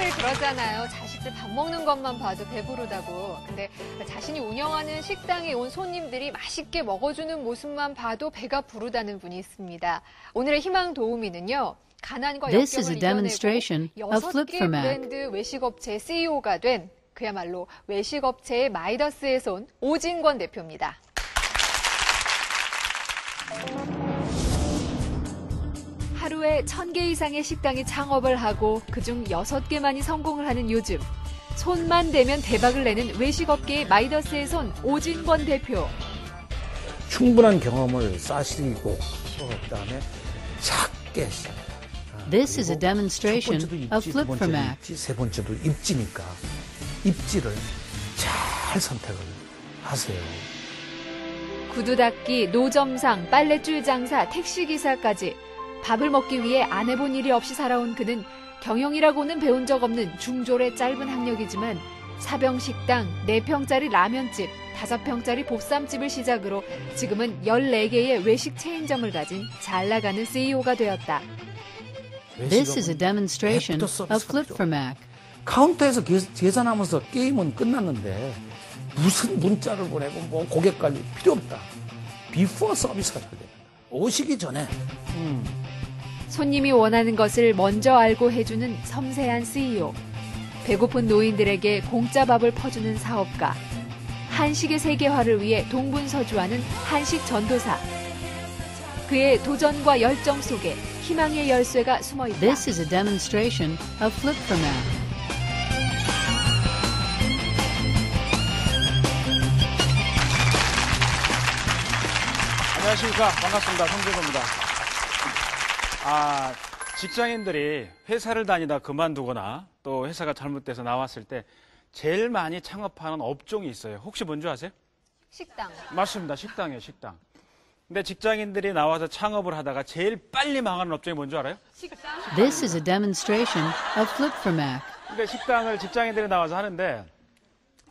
엄마들 그러잖아요. 자식들 밥 먹는 것만 봐도 배부르다고. 근데 자신이 운영하는 식당에 온 손님들이 맛있게 먹어주는 모습만 봐도 배가 부르다는 분이 있습니다. 오늘의 희망 도우미는요. 가난과 역경을 이겨내고 6개 브랜드 외식업체 CEO가 된 그야말로 외식업체의 마이더스의 손 오진권 대표입니다. 하루에 1000개 이상의 식당이 창업을 하고 그중 6개만이 성공을 하는 요즘. 손만 대면 대박을 내는 외식업계의 마이더스의 손 오진권 대표. 충분한 경험을 쌓으시고 그다음에 작게 This is a demonstration of Flip for Mac. 세 번째도 입지니까 입지를 잘 선택을 하세요. 구두 닦기, 노점상, 빨랫줄 장사, 택시기사까지 밥을 먹기 위해 안 해본 일이 없이 살아온 그는 경영이라고는 배운 적 없는 중졸의 짧은 학력이지만 사병식당, 4평짜리 라면집, 5평짜리 보쌈집을 시작으로 지금은 14개의 외식 체인점을 가진 잘 나가는 CEO가 되었다. This is a demonstration of Flip for Mac. 카운터에서 계산하면서 게임은 끝났는데 무슨 문자를 보내고 뭐 고객 관리 필요 없다. 비포 서비스가 잘 됩니다. 오시기 전에. 손님이 원하는 것을 먼저 알고 해주는 섬세한 CEO. 배고픈 노인들에게 공짜 밥을 퍼주는 사업가. 한식의 세계화를 위해 동분서주하는 한식 전도사. 그의 도전과 열정 속에 희망의 열쇠가 숨어있다. This is a demonstration of Flip for Mac. 안녕하십니까. 반갑습니다. 성재도입니다. 직장인들이 회사를 다니다 그만두거나 또 회사가 잘못돼서 나왔을 때 제일 많이 창업하는 업종이 있어요. 혹시 뭔지 아세요? 식당. 맞습니다. 식당이에요, 식당. 근데 직장인들이 나와서 창업을 하다가 제일 빨리 망하는 업종이 뭔지 알아요? 식당. This is a demonstration of Flip for Mac. 근데 식당을 직장인들이 나와서 하는데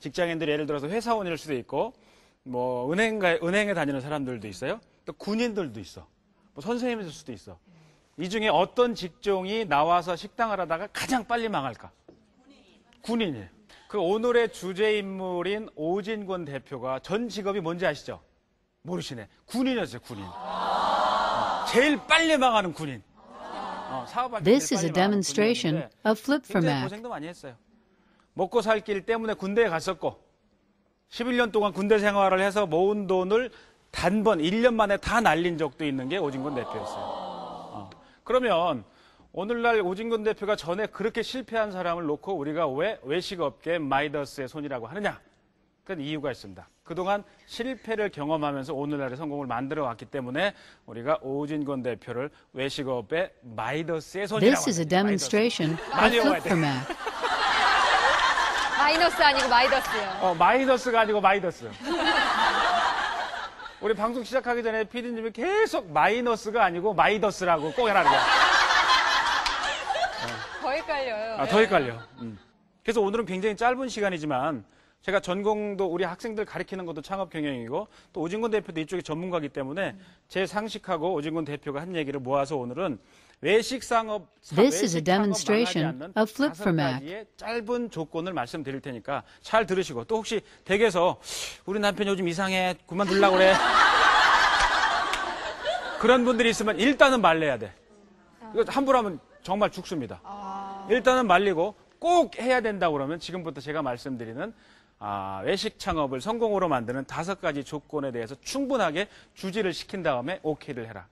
직장인들이 예를 들어서 회사원일 수도 있고 뭐 은행에 다니는 사람들도 있어요. 또 군인들도 있어. 뭐 선생님일 수도 있어. 이 중에 어떤 직종이 나와서 식당을 하다가 가장 빨리 망할까? 군인이에요. 그 오늘의 주제 인물인 오진권 대표가 전 직업이 뭔지 아시죠? 모르시네. 군인이었어요, 군인. 제일 빨리 망하는 군인. 사업할 때 This is 제일 a 빨리 망하는 demonstration 군인이었는데 of Flip for 굉장히 Mac. 고생도 많이 했어요. 먹고 살 길 때문에 군대에 갔었고 11년 동안 군대 생활을 해서 모은 돈을 단번 1년 만에 다 날린 적도 있는 게 오진권 대표였어요. 그러면 오늘날 오진권 대표가 전에 그렇게 실패한 사람을 놓고 우리가 왜 외식업계 마이더스의 손이라고 하느냐? 그런 이유가 있습니다. 그동안 실패를 경험하면서 오늘날의 성공을 만들어 왔기 때문에 우리가 오진권 대표를 외식업의 마이더스의 손이라고 합니다. This is a demonstration of Flip for Mac. 마이너스 아니고 마이더스요. 마이너스가 아니고 마이더스. 우리 방송 시작하기 전에 PD님이 계속 마이너스가 아니고 마이더스라고 꼭 해라는 거야. 더 헷갈려요. 더 헷갈려. 그래서 오늘은 굉장히 짧은 시간이지만 제가 전공도 우리 학생들 가르치는 것도 창업 경영이고 또 오진권 대표도 이쪽에 전문가이기 때문에 제 상식하고 오진권 대표가 한 얘기를 모아서 오늘은 외식 창업 This is a demonstration of Flip for Mac. 5가지의 짧은 조건을 말씀드릴 테니까 잘 들으시고 또 혹시 댁에서 우리 남편 요즘 이상해 그만두려고 그래 그런 분들이 있으면 일단은 말려야 돼. 이거 함부로 하면 정말 죽습니다. 일단은 말리고 꼭 해야 된다고 그러면 지금부터 제가 말씀드리는 외식 창업을 성공으로 만드는 5가지 조건에 대해서 충분하게 주지를 시킨 다음에 오케이를 해라.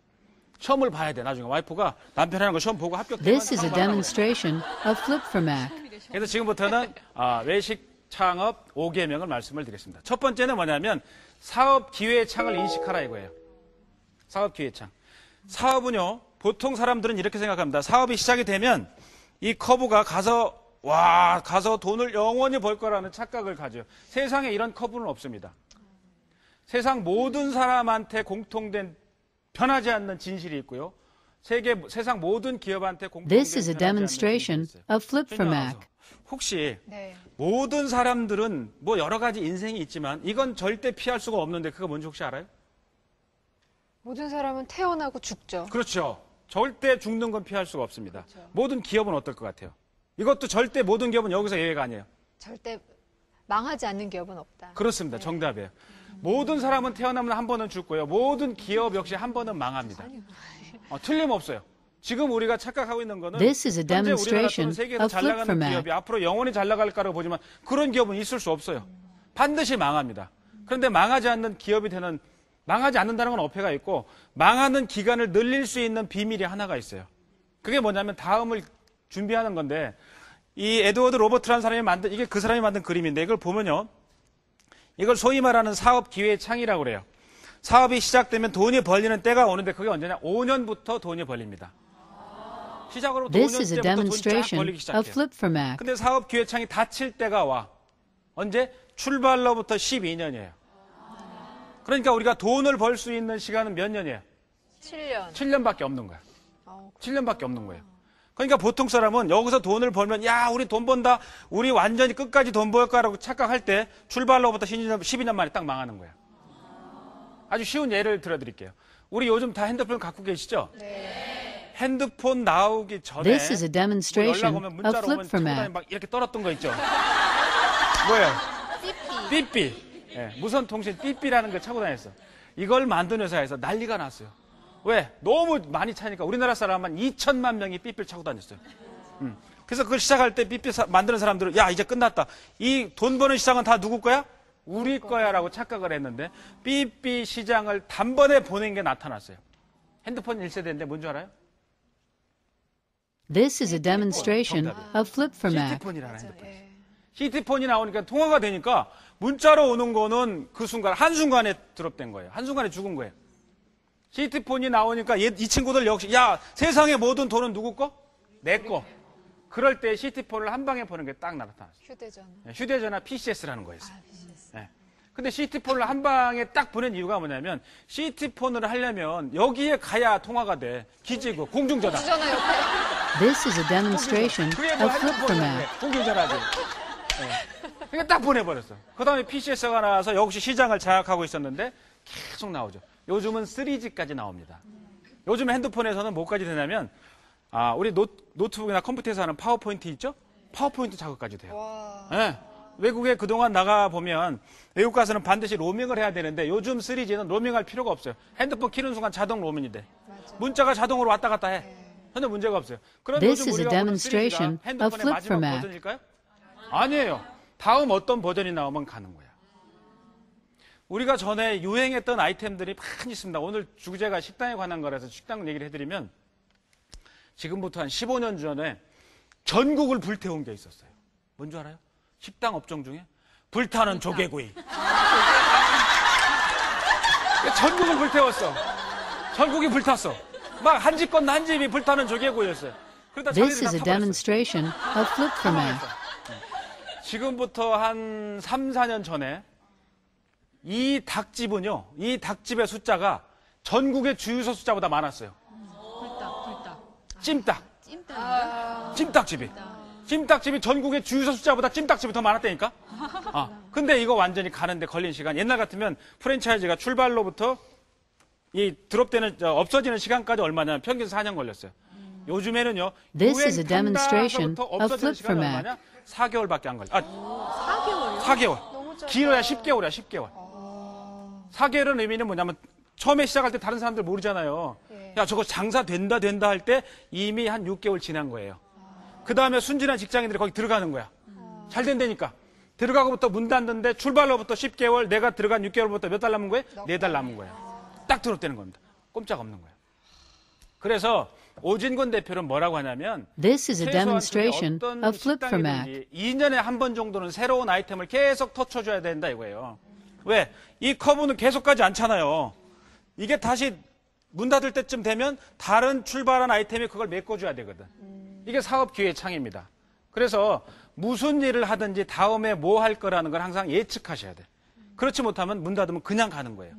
시험을 봐야 돼. 나중에 와이프가 남편 하는 거 시험 보고 합격되면 This is a demonstration of Flip for Mac. 그래서 지금부터는 외식 창업 5계명을 말씀을 드리겠습니다. 첫 번째는 뭐냐면 사업 기회의 창을 인식하라 이거예요. 사업 기회의 창. 사업은요. 보통 사람들은 이렇게 생각합니다. 사업이 시작이 되면 이 커브가 가서 돈을 영원히 벌 거라는 착각을 가져요. 세상에 이런 커브는 없습니다. 세상 모든 사람한테 공통된 변하지 않는 진실이 있고요. 세상 모든 기업한테 공통된 This is a demonstration of Flip for Mac. 혹시 모든 사람들은 뭐 여러 가지 인생이 있지만 이건 절대 피할 수가 없는데 그거 뭔지 혹시 알아요? 모든 사람은 태어나고 죽죠. 그렇죠. 절대 죽는 건 피할 수가 없습니다. 그렇죠. 모든 기업은 어떨 것 같아요? 이것도 절대 모든 기업은 여기서 예외가 아니에요. 절대 망하지 않는 기업은 없다. 그렇습니다. 정답이에요. 모든 사람은 태어나면 한 번은 죽고요. 모든 기업 역시 한 번은 망합니다. 틀림없어요. 지금 우리가 착각하고 있는 거는 This is a 현재 우리나라 demonstration 또는 세계에서 of 잘 flip 나가는 for 기업이 Mac. 앞으로 영원히 잘 나갈 거라고 보지만 그런 기업은 있을 수 없어요. 반드시 망합니다. 그런데 망하지 않는 기업이 되는, 망하지 않는다는 건 어폐가 있고 망하는 기간을 늘릴 수 있는 비밀이 하나가 있어요. 그게 뭐냐면 다음을 준비하는 건데, 이 에드워드 로버트라는 사람이 만든, 이게 그 사람이 만든 그림인데, 이걸 보면요, 이걸 소위 말하는 사업 기회의 창이라고 그래요. 사업이 시작되면 돈이 벌리는 때가 오는데 그게 언제냐? 5년부터 돈이 벌립니다. 시작으로부터 This is a 5년째부터 돈이 쫙 demonstration 벌리기 of 시작해요. flip for Mac. 근데 사업 기회 창이 닫힐 때가 와. 언제? 출발로부터 12년이에요. 그러니까 우리가 돈을 벌 수 있는 시간은 몇 년이에요? 7년. 7년밖에 없는 거야. 7년밖에 없는 거예요. 그러니까 보통 사람은 여기서 돈을 벌면, 야, 우리 돈 번다, 우리 완전히 끝까지 돈 벌 거라고 착각할 때 출발로부터 12년 만에 딱 망하는 거야. 아주 쉬운 예를 들어드릴게요. 우리 요즘 다 핸드폰 갖고 계시죠? 네. 핸드폰 나오기 전에 This is a 뭐 demonstration 연락 오면 of 문자로 flip 오면 for 차고 Mac. 다니면 막 이렇게 떨었던 거 있죠? 뭐예요? 삐삐. 예, 무선 통신 삐삐라는 걸 차고 다녔어. 이걸 만든 회사에서 난리가 났어요. 왜? 너무 많이 차니까 우리나라 사람만 2천만 명이 삐삐를 차고 다녔어요. 그래서 그걸 시작할 때 삐삐 만드는 사람들은, 야, 이제 끝났다. 이 돈 버는 시장은 다 누구 거야? 우리 거야라고 착각을 했는데 삐삐 시장을 단번에 보낸 게 나타났어요. 핸드폰 1세대인데 뭔지 알아요? This is a demonstration of flip for Mac. 시티폰이라는 핸드폰. 시티폰이 나오니까 통화가 되니까 문자로 오는 거는 그 순간, 한순간에 드롭된 거예요. 한순간에 죽은 거예요. 시티폰이 나오니까 이 친구들 역시, 야, 세상의 모든 돈은 누구 거? 내 거. 그럴 때 시티폰을 한 방에 보는 게 딱 나타났어요. 휴대전화. 휴대전화 PCS라는 거였어요. 네. 근데 시티폰을 한 방에 딱 보낸 이유가 뭐냐면, 시티폰을 하려면 여기에 가야 통화가 돼. 기지고, 공중전화. 휴대전화 옆에. This is a demonstration 그게 뭐 of flip for 핸드폰이야. Mac. 공중전화지. 네. 그러니까 딱 보내버렸어. 그 다음에 PCS가 나와서 역시 시장을 장악하고 있었는데 계속 나오죠. 요즘은 3G까지 나옵니다. 요즘 핸드폰에서는 뭐까지 되냐면, 우리 노트북이나 컴퓨터에서 하는 파워포인트 있죠? 파워포인트 작업까지 돼요. 네. 외국에 그동안 나가보면 외국 가서는 반드시 로밍을 해야 되는데 요즘 3G는 로밍할 필요가 없어요. 핸드폰 키는 순간 자동 로밍이 돼. 문자가 자동으로 왔다 갔다 해. 전혀 문제가 없어요. 그럼 This 요즘 is a 우리가 보는 demonstration 3G가 of 핸드폰의 flip for 마지막 Mac. 버전일까요? 아니에요. 다음 어떤 버전이 나오면 가는 거야. 우리가 전에 유행했던 아이템들이 많이 있습니다. 오늘 주제가 식당에 관한 거라서 식당 얘기를 해드리면, 지금부터 한 15년 전에 전국을 불태운 게 있었어요. 뭔지 알아요? 식당 업종 중에 불타는 조개구이. 전국을 불태웠어. 전국이 불탔어. 막 한 집 건너 한 집이 불타는 조개구이였어요. 그러다 This 자기들이 is 다 a 타버렸어요. demonstration of flip for Mac. 지금부터 한 3, 4년 전에 이 닭집은요, 이 닭집의 숫자가 전국의 주유소 숫자보다 많았어요. 찜닭. 찜닭집이. 찜닭집이 전국의 주유소 숫자보다 찜닭집이 더 많았다니까? 근데 이거 완전히 가는데 걸린 시간. 옛날 같으면 프랜차이즈가 출발로부터 이 드롭되는, 없어지는 시간까지 얼마냐? 평균 4년 걸렸어요. 요즘에는요, This is a demonstration 유행 of 없어지는 flip for 시간이 Mac. 얼마냐? 4개월밖에 안 걸려. 4개월요? 4개월. 길어야 10개월이야, 10개월. 4개월은 의미는 뭐냐면, 처음에 시작할 때 다른 사람들 모르잖아요. 야, 저거 장사 된다 할 때 이미 한 6개월 지난 거예요. 그 다음에 순진한 직장인들이 거기 들어가는 거야. 잘 된다니까. 들어가고부터 문 닫는데 출발로부터 10개월, 내가 들어간 6개월부터 몇 달 남은 거예요? 4달 남은 거예요. 딱 드롭되는 겁니다. 꼼짝 없는 거예요. 그래서 오진권 대표는 뭐라고 하냐면, This is a 최소한 demonstration 어떤 of flip for Mac. 식당이든지 2년에 한 번 정도는 새로운 아이템을 계속 터쳐줘야 된다 이거예요. 왜? 이 커브는 계속 가지 않잖아요. 이게 다시 문 닫을 때쯤 되면 다른 출발한 아이템이 그걸 메꿔줘야 되거든. 이게 사업 기회의 창입니다. 그래서 무슨 일을 하든지 다음에 뭐 할 거라는 걸 항상 예측하셔야 돼. 그렇지 못하면 문 닫으면 그냥 가는 거예요.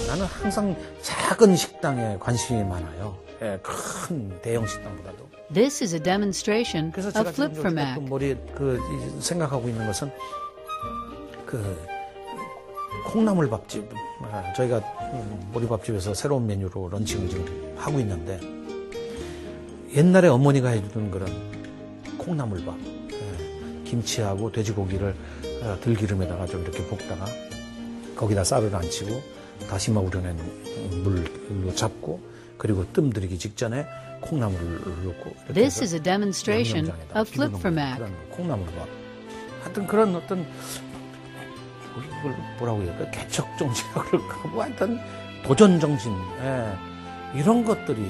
나는 항상 작은 식당에 관심이 많아요. 예, 큰 대형 식당보다도. This is a demonstration 그래서 of 제가 flip for 지금 Mac. 머리에 생각하고 있는 것은 콩나물 밥집. 저희가 머리밥집에서 새로운 메뉴로 런칭을 지금 하고 있는데, 옛날에 어머니가 해주던 그런 콩나물밥, 김치하고 돼지고기를 들기름에다가 좀 이렇게 볶다가 거기다 쌀을 안치고 다시마 우려낸 물로 잡고 그리고 뜸 들이기 직전에 콩나물을 넣고 이렇게 This 해서 is a demonstration 양념장에다가 of flip for Mac. 그런 콩나물밥. 하여튼 그런 어떤 이걸 뭐라고 해야 될까? 개척 정신이라고 그럴까? 뭐 하여튼 도전 정신 이런 것들이